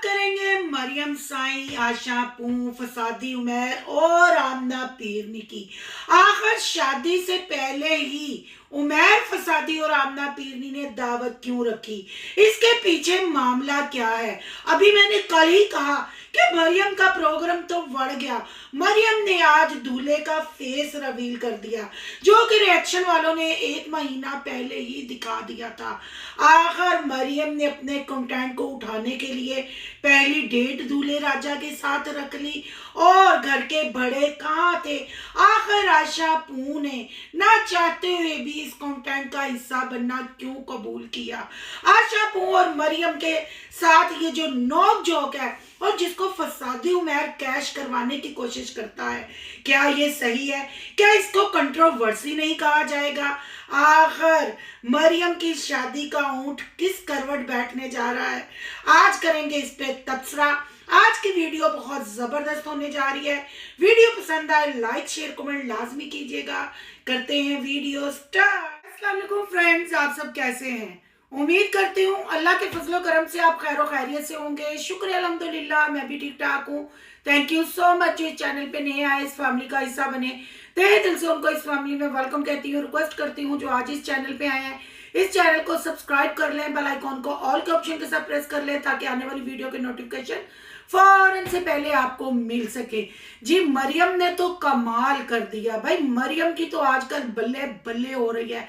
करेंगे मरियम साई, आशा पू, फसादी उमैर और आमना पीरनी की। आखिर शादी से पहले ही उमैर फसादी और आमना पीरनी ने दावत क्यों रखी? इसके पीछे मामला क्या है? अभी मैंने कल ही कहा कि मरियम का प्रोग्राम तो बढ़ गया। मरियम ने आज दूल्हे का फेस रिवील कर दिया, जो कि रिएक्शन वालों ने 1 महीना पहले ही दिखा दिया था। आखिर मरियम ने अपने कंटेंट को उठाने के लिए पहली डेट दूल्हे राजा के साथ रख ली और घर के बड़े कहाँ थे? आखिर आशा पू ने ना चाहते हुए भी इस कंटेंट का हिस्सा बनना क्यों कबूल किया? आशा पू और मरियम के साथ ये जो नोक झोंक है और जिसको फसादी उमैर कैश करवाने की कोशिश करता है, क्या ये सही है? क्या इसको कंट्रोवर्सी नहीं कहा जाएगा? आखिर मरियम की शादी का ऊंट किस करवट बैठने जा रहा है? आज करेंगे इस पे तबसरा। आज की वीडियो बहुत जबरदस्त होने जा रही है। वीडियो पसंद आए लाइक शेयर कमेंट लाजमी कीजिएगा। करते हैं वीडियो स्टार्ट। अस्सलाम वालेकुम फ्रेंड्स, आप सब कैसे हैं? उम्मीद करती हूँ अल्लाह के फजलो करम से आप खैर खैरियत से होंगे। शुक्र अल्हम्दुलिल्लाह, मैं भी ठीक ठाक हूँ। Thank you so much. इस चैनल पे नए आए, इस फैमिली का हिस्सा बने, तहे दिल से उनको इस फैमिली में वेलकम कहती हूँ। रिक्वेस्ट करती हूँ जो आज इस चैनल पे आए हैं, इस चैनल को सब्सक्राइब कर लें, बेल आइकॉन को ऑल के ऑप्शन के साथ प्रेस कर लें ताकि आने वाली वीडियो के नोटिफिकेशन फौरन से पहले आपको मिल सके। जी मरियम ने तो कमाल कर दिया भाई। मरियम की तो आजकल बल्ले बल्ले हो रही है।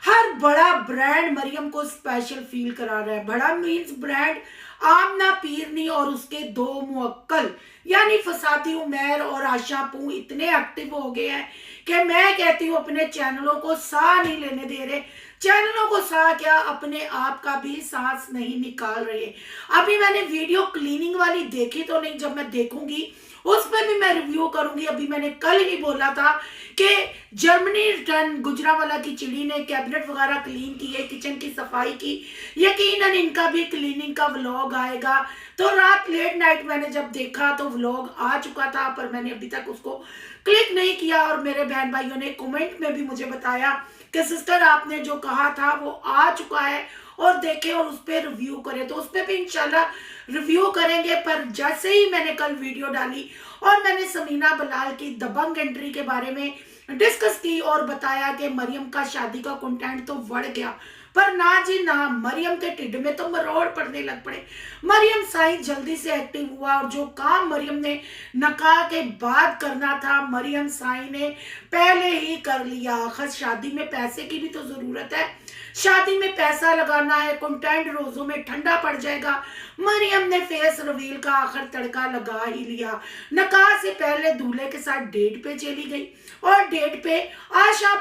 हर बड़ा ब्रांड मरियम को स्पेशल फील करा रहा है। बड़ा मीन्स ब्रांड आमना पीरनी और उसके 2 मुअक्कल यानी फसादी उमैर और आशा पू इतने एक्टिव हो गए हैं कि मैं कहती हूँ अपने चैनलों को साह नहीं लेने दे रहे। चैनलों को साह क्या, अपने आप का भी सांस नहीं निकाल रहे। अभी मैंने वीडियो क्लीनिंग वाली देखी तो नहीं, जब मैं देखूंगी उस पर भी मैं रिव्यू करूंगी। अभी मैंने कल ही बोला था कि जर्मनी रिटर्न गुजरावाला की चिड़ी ने कैबिनेट वगैरह क्लीन किए, किचन की सफाई की। यकीनन इनका भी क्लीनिंग का व्लॉग आएगा। तो रात लेट नाइट मैंने जब देखा तो व्लॉग आ चुका था, पर मैंने अभी तक उसको क्लिक नहीं किया। और मेरे बहन भाइयों ने कमेंट में भी मुझे बताया कि सिस्टर आपने जो कहा था वो आ चुका है और देखें और उस पर रिव्यू करें। तो उस पर भी इंशाल्लाह रिव्यू करेंगे। पर जैसे ही मैंने कल वीडियो डाली और मैंने समीना बलाल की दबंग एंट्री के बारे में डिस्कस की और बताया कि मरियम का शादी का कंटेंट तो बढ़ गया, पर ना जी ना, मरियम के टिड में तो मरोड़ पड़ने लग पड़े। मरियम साई जल्दी से एक्टिव हुआ और जो काम मरियम ने नकाह के बाद करना था मरियम साई ने पहले ही कर लिया। आखिर शादी में पैसे की भी तो जरूरत है। शादी में पैसा लगाना है, कंटेंट रोजों में ठंडा पड़ जाएगा। मरियम ने फेस रिवील का आखिर तड़का लगा ही लिया। नकाह से पहले दूल्हे के साथ डेट पे चली गई और डेट पे आशा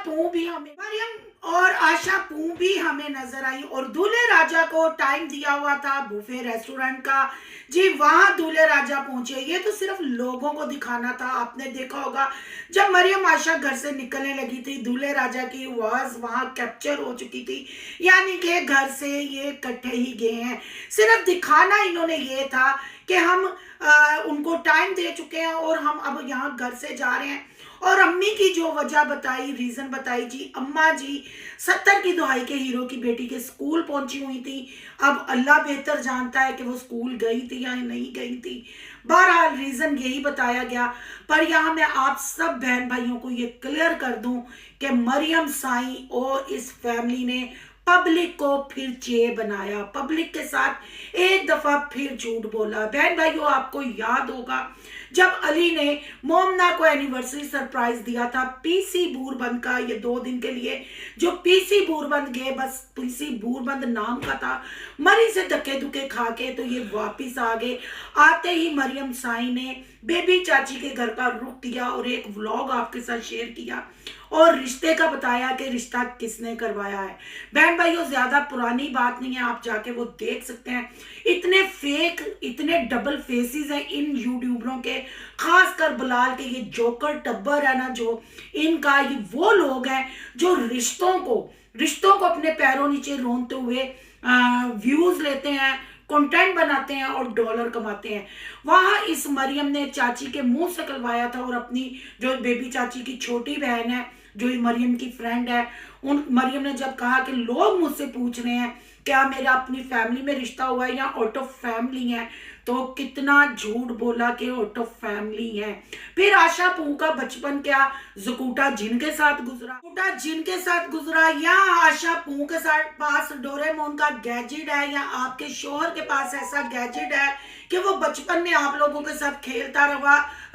पू भी हमें नजर आई और दूल्हे राजा को टाइम दिया हुआ था बुफे रेस्टोरेंट का। जी वहां दूल्हे राजा पहुंचे। ये तो सिर्फ लोगों को दिखाना था। आपने देखा होगा जब मरियम आशा घर से निकलने लगी थी, दूल्हे राजा की आवाज वहां कैप्चर हो चुकी थी, यानी कि घर से ये इकट्ठे ही गए हैं। सिर्फ दिखाना इन्होंने ये था कि हम उनको टाइम दे चुके हैं और हम अब यहाँ घर से जा रहे हैं। और अम्मी की जो वजह बताई, रीजन बताई, जी अम्मा जी 70 की दुहाई के हीरो की बेटी के स्कूल पहुंची हुई थी। अब अल्लाह बेहतर जानता है कि वो स्कूल गई थी या नहीं गई थी। बहरहाल रीजन यही बताया गया। पर यहाँ मैं आप सब बहन भाइयों को ये क्लियर कर दूं कि मरियम साई और इस फैमिली ने पब्लिक को फिर चे बनाया, पब्लिक के साथ एक दफा फिर झूठ बोला। बहन भाइयों आपको याद होगा जब अली ने मोमना को एनिवर्सरी सरप्राइज दिया था पीसी बूरबंद का, ये 2 दिन के लिए जो पीसी बूरबंद गए, बस पीसी बूरबंद नाम का था। मरी से धक्के धुके खा के तो ये वापिस आ गए। आते ही मरियम साई ने बेबी चाची के घर का रुख किया और एक व्लॉग आपके साथ शेयर किया और रिश्ते का बताया कि रिश्ता किसने करवाया है। बहन भाइयों ज्यादा पुरानी बात नहीं है, आप जाके वो देख सकते हैं। इतने फेक, इतने डबल फेसेस हैं इन यूट्यूबरों के, खासकर बलाल के ये जोकर टब्बर है ना, जो इनका ये वो लोग हैं जो रिश्तों को अपने पैरों नीचे रोनते हुए व्यूज लेते हैं, कंटेंट बनाते हैं और डॉलर कमाते हैं। वहां इस मरियम ने चाची के मुंह से कलवाया था और अपनी जो बेबी चाची की छोटी बहन है, जो मरियम की फ्रेंड है, उन मरियम ने जब कहा कि लोग मुझसे पूछ रहे हैं क्या मेरा अपनी फैमिली में रिश्ता हुआ है या आउट ऑफ फैमिली है, तो कितना झूठ बोला कि आउट ऑफ फैमिली है। फिर आशा पू का बचपन क्या जकूटा जिन के साथ गुजरा, जकूटा जिन के साथ गुजरा, या आशा पू के साथ पास डोरेमोन का गैजेट है, या आपके शोहर के पास ऐसा गैजेट है कि वो बचपन में आप लोगों के साथ खेलता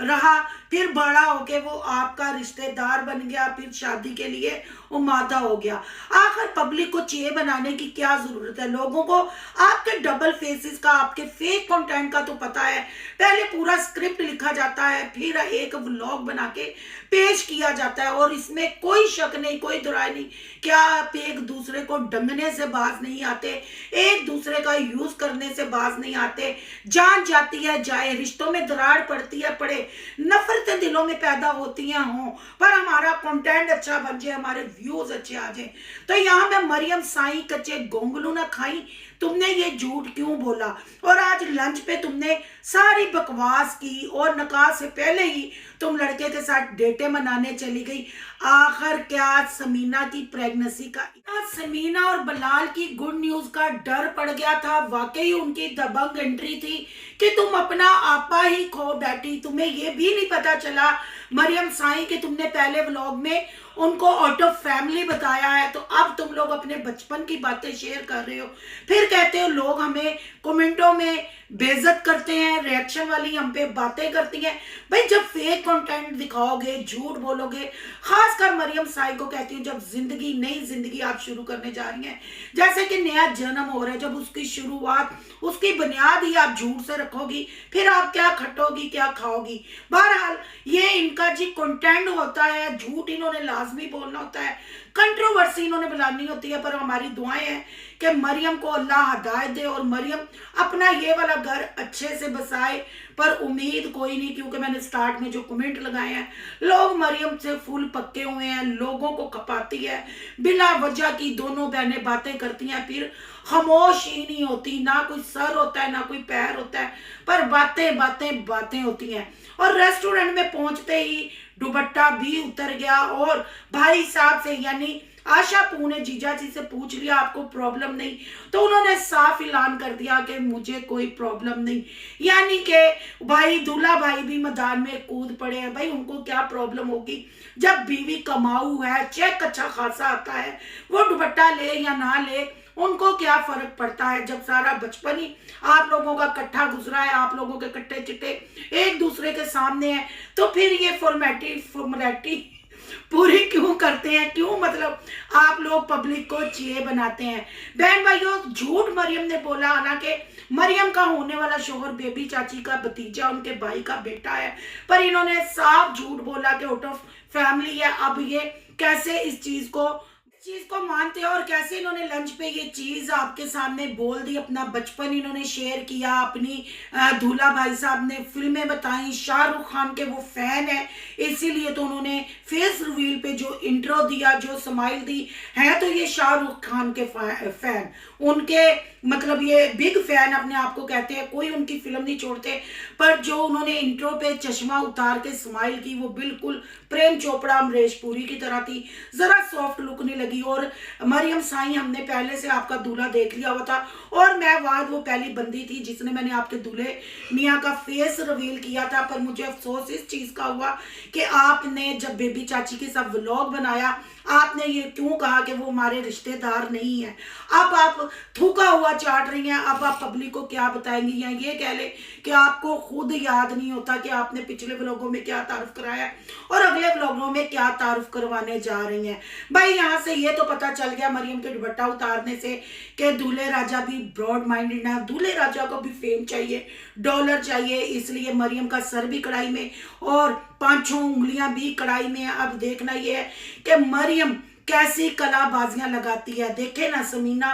रहा, फिर बड़ा होके वो आपका रिश्तेदार बन गया, फिर शादी के लिए उमादा हो गया। आखिर पब्लिक को चे बनाने की क्या जरूरत है? लोगों को आपके डबल फेसेस का, आपके फेक कंटेंट का तो पता है। पहले पूरा स्क्रिप्ट लिखा जाता है, फिर एक व्लॉग बना के पेश किया जाता है, और इसमें कोई शक नहीं, कोई दुराई नहीं, क्या आप एक दूसरे को डंगने से बाज नहीं आते, एक दूसरे का यूज करने से बाज नहीं आते। जान जाती है जाए, रिश्तों में दरार पड़ती है पड़े, नफरतें दिलों में पैदा होती हैं हों, पर हमारा कंटेंट अच्छा बन जाए, हमारे व्यूज अच्छे आ जाए। तो यहाँ मैं मरियम साई कच्चे गोंगलू ना खाई, तुमने ये झूठ क्यों बोला? और आज लंच पे तुमने सारी बकवास की, और निकाह से पहले ही तुम लड़के के साथ डेटे मनाने चली गई। आखिर क्या समीना की प्रेगनेंसी का, समीना और बलाल की गुड न्यूज का डर पड़ गया था? वाकई उनकी दबंग एंट्री थी कि तुम अपना आपा ही खो बैठी। तुम्हें यह भी नहीं पता चला मरियम साई कि तुमने पहले व्लॉग में उनको आउट ऑफ फैमिली बताया है, तो अब तुम लोग अपने बचपन की बातें शेयर कर रहे हो, फिर कहते हो लोग हमें कमेंटों में बेइज्जत करते हैं, रिएक्शन वाली हम पे बातें करती हैं। भाई जब फेक कंटेंट दिखाओगे, झूठ बोलोगे, खासकर मरियम साई को कहती हूँ, जब जिंदगी नई जिंदगी आप शुरू करने जा रही हैं, जैसे कि नया जन्म हो रहा है, जब उसकी शुरुआत, उसकी बुनियाद ही आप झूठ से रखोगी, फिर आप क्या खटोगी, क्या खाओगी? बहरहाल ये इनका जी कंटेंट होता है, झूठ इन्होंने लाजमी बोलना होता है, कंट्रोवर्सी इन्होंने बुलानी होती है। पर हमारी दुआएं हैं कि मरियम को अल्लाह हिदायत दे और मरियम अपना ये वाला घर अच्छे से बसाए। पर उम्मीद कोई नहीं, क्योंकि मैंने स्टार्ट में जो कमेंट लगाए हैं, लोग मरियम से फुल पक्के हुए हैं, लोगों को खपाती है बिना वजह की, दोनों बहनें बातें करती हैं, फिर खामोश ही नहीं होती, ना कोई सर होता है ना कोई पैर होता है, पर बातें बातें बातें होती हैं। और रेस्टोरेंट में पहुंचते ही दुपट्टा भी उतर गया, और भाई साहब से यानी आशा पू ने जीजा जी से पूछ लिया आपको प्रॉब्लम नहीं, तो उन्होंने साफ ऐलान कर दिया कि मुझे कोई प्रॉब्लम नहीं। यानी कि भाई दूल्हा भाई भी मैदान में कूद पड़े हैं। भाई उनको क्या प्रॉब्लम होगी जब बीवी कमाऊ है, चेक अच्छा खासा आता है, वो दुपट्टा ले या ना ले, उनको क्या फर्क पड़ता है? जब सारा बचपन ही आप लोगों का इकट्ठा गुजरा है, आप लोगों के कट्टे चिट्टे एक दूसरे के सामने हैं, तो फिर ये फॉर्मेलिटी पूरी क्यों करते हैं? क्यों मतलब आप लोग पब्लिक को चीहे बनाते हैं? बहन भाइयों, झूठ मरियम ने बोला, हालांकि मरियम का होने वाला शोहर बेबी चाची का भतीजा, उनके भाई का बेटा है, पर इन्होंने साफ झूठ बोला कि आउट ऑफ फैमिली है। अब ये कैसे इस चीज को मानते हैं, और कैसे इन्होंने लंच पे ये चीज आपके सामने बोल दी? अपना बचपन इन्होंने शेयर किया, अपनी दूल्हा भाई साहब ने फिल्में बताई, शाहरुख खान के वो फैन है, इसीलिए तो उन्होंने फेस रिवील पे जो इंट्रो दिया, जो स्माइल दी है, तो ये शाहरुख खान के फैन, उनके मतलब ये बिग फैन अपने आप को कहते हैं, कोई उनकी फिल्म नहीं छोड़ते। पर जो उन्होंने इंट्रो पे चश्मा उतार के स्माइल की, वो बिल्कुल प्रेम चोपड़ा, अमरीश पुरी की तरह थी, जरा सॉफ्ट लुक नहीं लगी। और मरियम साई, हमने पहले से आपका दूल्हा देख लिया हुआ था, और मैं वाद वो पहली बंदी थी जिसने मैंने आपके दूल्हे मियाँ का फेस रिवील किया था। पर मुझे अफसोस इस चीज का हुआ कि आपने जब बेबी चाची के साथ व्लॉग बनाया, आपने ये क्यों कहा कि वो हमारे रिश्तेदार नहीं है? अब आप थूका हुआ चाट रही हैं, अब आप पब्लिक को क्या बताएंगी? या ये कह ले कि आपको खुद याद नहीं होता कि आपने पिछले व्लॉगों में क्या तारुफ कराया है और अगले व्लॉगों में क्या तारुफ करवाने जा रही हैं। भाई यहाँ से ये तो पता चल गया मरियम के दुपट्टा उतारने से कि दूल्हे राजा भी ब्रॉड माइंडेड है, दूल्हे राजा को भी फेम चाहिए, डॉलर चाहिए, इसलिए मरियम का सर भी कढ़ाई में और 5 उंगलियां भी कढ़ाई में। अब देखना यह है कि मरियम कैसी कलाबाजियां लगाती है। देखे ना, समीना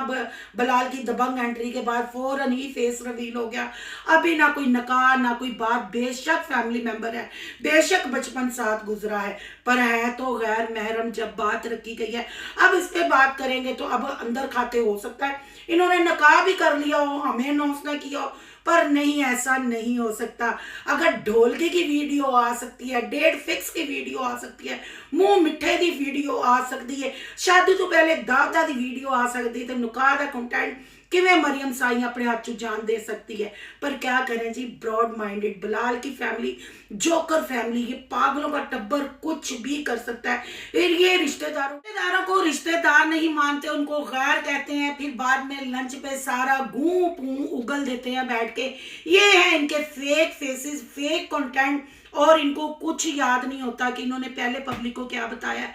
बलाल की दबंग एंट्री के बाद फौरन ही फेस रिवील हो गया। अभी ना कोई नकाह ना कोई बात, बेशक फैमिली मेंबर है, बेशक बचपन साथ गुजरा है, पर है तो गैर महरम। जब बात रखी गई है, अब इस पे बात करेंगे तो अब अंदर खाते हो सकता है इन्होंने नकाह भी कर लिया हो, हमें अनाउंस ना किया हो, पर नहीं, ऐसा नहीं हो सकता। अगर ढोलकी की वीडियो आ सकती है, डेट फिक्स की वीडियो आ सकती है, मुंह मिठे की वीडियो आ सकती है, शादी तो पहले दादा की वीडियो आ सकती है, तो नुकाह का कंटेंट किवें मरियम साई अपने हाथ चू जान दे सकती है। पर क्या करें जी, ब्रॉड माइंडेड बिलाल की फैमिली, जोकर फैमिली, ये पागलों का टब्बर कुछ भी कर सकता है। फिर ये रिश्तेदारों को रिश्तेदार नहीं मानते, उनको गैर कहते हैं, फिर बाद में लंच पे सारा गूं पू उगल देते हैं बैठ के। ये है इनके फेक फेसेस, फेक कंटेंट, और इनको कुछ याद नहीं होता कि इन्होंने पहले पब्लिक को क्या बताया,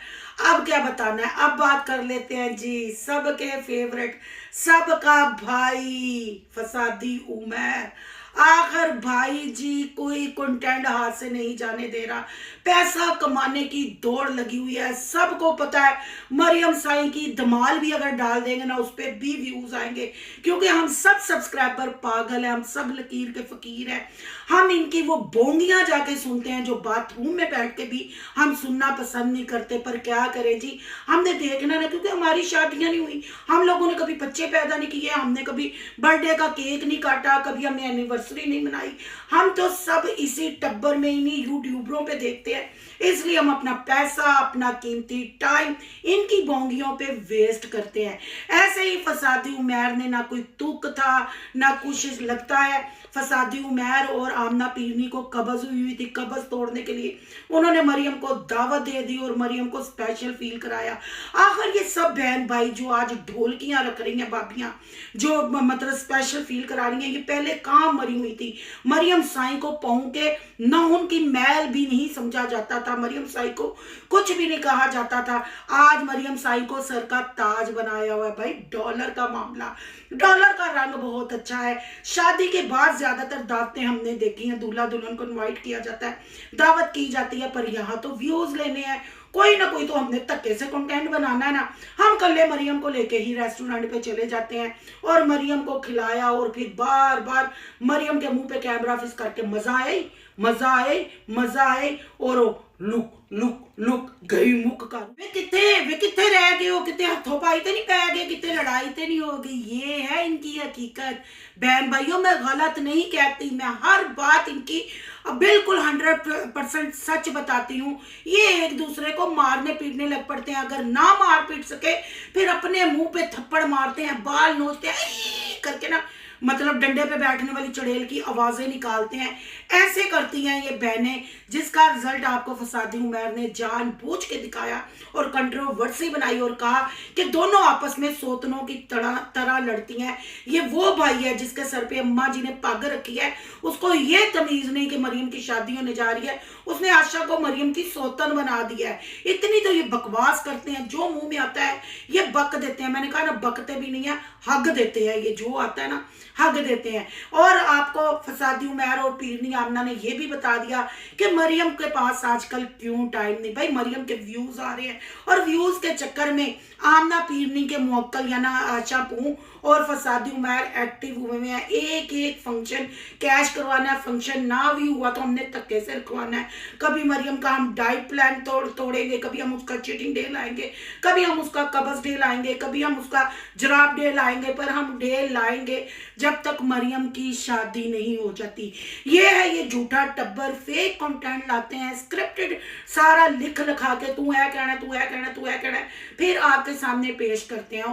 अब क्या बताना है। अब बात कर लेते हैं जी सबके फेवरेट, सबका भाई फसादी उमर। आखिर भाई जी कोई कंटेंट हाथ से नहीं जाने दे रहा, पैसा कमाने की दौड़ लगी हुई है। सबको पता है मरियम साई की धमाल भी अगर डाल देंगे ना, उस पर भी व्यूज आएंगे, क्योंकि हम सब सब्सक्राइबर पागल हैं, हम सब लकीर के फकीर हैं। हम इनकी वो बोंगियां जाके सुनते हैं जो बाथरूम में बैठ के भी हम सुनना पसंद नहीं करते। पर क्या करें जी, हमने देखना ना, क्योंकि हमारी शादियां नहीं हुई, हम लोगों ने कभी बच्चे पैदा नहीं किए, हमने कभी बर्थडे का केक नहीं काटा, कभी हमने एनिवर्सरी नहीं मनाई। हम तो सब इसी टब्बर में, इन्हीं यूट्यूबरों पे देखते हैं, इसलिए हम अपना पैसा, अपना कीमती टाइम इनकी बोंगियों पे वेस्ट करते हैं। ऐसे ही फसादी उमर ने ना कोई तुक था ना कुछ, लगता है फसादी उमर और आमना पीरनी को कब्ज हुई थी। कब्ज तोड़ने के लिए उन्होंने मरियम को दावत दे दी और मरियम को स्पेशल फील कराया। आखिर ये सब बहन भाई जो आज ढोलकियां रख रही हैं, भाभियां जो मतलब स्पेशल फील करा रही हैं, ये पहले कहाँ मरी हुई थी। मरियम साई को पाँव के नाखून की मैल भी नहीं समझा जाता था, मरियम साई को कुछ भी नहीं कहा जाता था। आज मरियम साई को सर का ताज बनाया हुआ है भाई। डॉलर का मामला, डॉलर का रंग बहुत अच्छा है। शादी के बाद ज्यादातर दावतें हमने देखी हैं, दूल्हा दुल्हन को इनवाइट किया जाता है, दावत की जाती है, पर यहाँ तो व्यूज लेने हैं, कोई ना कोई तो हमने धक्के से कंटेंट बनाना है ना। हम कल मरियम को लेके ही रेस्टोरेंट पे चले जाते हैं और मरियम को खिलाया, और फिर बार बार मरियम के मुंह पे कैमरा फिक्स करके मजा आए, मजा आए, मजा आए, और लुक लुक लुक गई मुक कर वे किथे रह गए हो, कितने हथों पाई ते नहीं पै गए, कितने लड़ाई ते नहीं हो गई। ये है इनकी हकीकत। बहन भाइयों, मैं गलत नहीं कहती, मैं हर बात इनकी बिल्कुल 100% सच बताती हूँ। ये एक दूसरे को मारने पीटने लग पड़ते हैं, अगर ना मार पीट सके फिर अपने मुंह पे थप्पड़ मारते हैं, बाल नोचते हैं करके ना, मतलब डंडे पे बैठने वाली चुड़ैल की आवाजें निकालते हैं। ऐसे करती हैं ये बहनें, जिसका रिजल्ट आपको फसादी उमर ने जानबूझ के दिखाया और कंट्रोवर्सी बनाई और कहा कि दोनों आपस में सौतनों की तरह लड़ती हैं। ये वो भाई है जिसके सर पे अम्मा जी ने पग रखी है, उसको ये तमीज नहीं कि मरियम की शादी होने जा रही है, उसने आशा को मरियम की सौतन बना दिया है। इतनी तो ये बकवास करते हैं, जो मुंह में आता है ये बक देते हैं। मैंने कहा ना, बकते भी नहीं है, हग देते हैं। ये जो आता है ना, हग देते हैं। और आपको फसादी उमर और पीरनी आमना ने यह भी बता दिया कि मरियम के पास आजकल क्यों टाइम नहीं। भाई मरियम के व्यूज आ रहे हैं, और व्यूज के चक्कर में आमना पीरनी के मुवक्किल याना आशा पू और फसादी उमर एक्टिव हुए हैं। एक एक फंक्शन कैश करवाना है, फंक्शन ना भी हुआ तो हमने धक्के से रखवाना है। कभी मरियम का हम डाइट प्लान तोड़ेंगे, कभी हम उसका चीटिंग डे लाएंगे, कभी हम उसका कब्ज डे लाएंगे, कभी हम उसका जराब डे लाएंगे, पर हम डे लाएंगे जब तक मरियम की शादी नहीं हो जाती। ये है ये झूठा टब्बर, फेक कंटेंट लाते हैं, स्क्रिप्टेड सारा लिख लिखा के तू है कहना, तू है कहना, तू है कहना, फिर आपके सामने पेश करते हैं।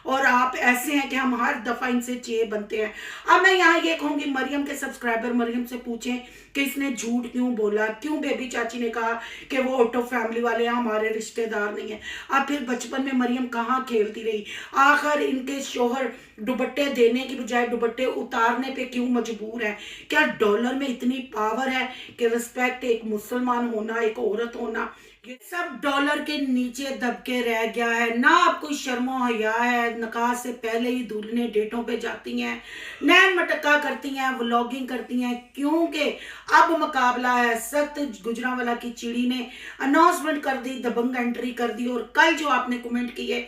और आप ऐसे हैं कि हम हर दफा इनसे चे बनते हैं। अब मैं यहाँ ये कहूंगी, मरियम के सब्सक्राइबर मरियम से पूछें कि इसने झूठ क्यों बोला, क्यों बेबी चाची ने कहा कि वो ऑटो फैमिली वाले हैं, हमारे रिश्तेदार नहीं है। अब फिर बचपन में मरियम कहाँ खेलती रही, आखिर इनके शोहर दुपट्टे देने की बजाय दुपट्टे उतारने पे क्यों मजबूर है। क्या डॉलर में इतनी पावर है कि रिस्पेक्ट एक मुसलमान होना, एक औरत होना, ये सब डॉलर के नीचे दबके रह गया है। ना आपको शर्मो हया है, निकाह से पहले ही दूल्हने डेटों पे जाती हैं, नैन मटक्का करती हैं, व्लॉगिंग करती हैं, क्योंकि अब मुकाबला है सख्त। गुजरांवाला की चिड़ी ने अनाउंसमेंट कर दी, दबंग एंट्री कर दी, और कल जो आपने कमेंट किए,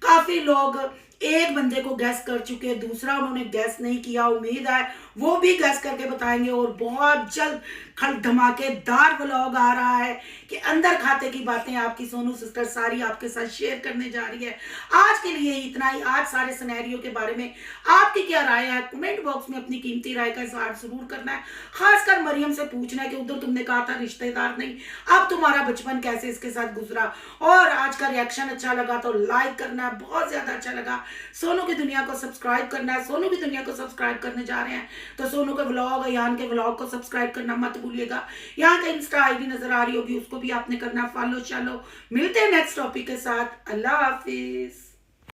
काफी लोग एक बंदे को गैस कर चुके, दूसरा उन्होंने गैस नहीं किया। उम्मीद है वो भी गैस करके बताएंगे। और बहुत जल्द खल धमाकेदार व्लॉग आ रहा है कि अंदर खाते की बातें आपकी सोनू सिस्टर सारी आपके साथ शेयर करने जा रही है। आज के लिए इतना ही। आज सारे सिनेरियो के बारे में आपकी क्या राय है, कमेंट बॉक्स में अपनी कीमती राय का इजहार जरूर करना है। खासकर मरियम से पूछना है कि उधर तुमने कहा था रिश्तेदार नहीं, अब तुम्हारा बचपन कैसे इसके साथ गुजरा। और आज का रिएक्शन अच्छा लगा तो लाइक करना है, बहुत ज्यादा अच्छा लगा सोनू की दुनिया को सब्सक्राइब करना है। सोनू की दुनिया को सब्सक्राइब करने जा रहे हैं तो सोनू के व्लॉग, यान के व्लॉग को सब्सक्राइब करना मत भूलिएगा। यहाँ का इंस्टा आईडी नजर आ रही होगी, उसको भी आपने करना फॉलो। चलो मिलते हैं नेक्स्ट टॉपिक के साथ। अल्लाह हाफिज।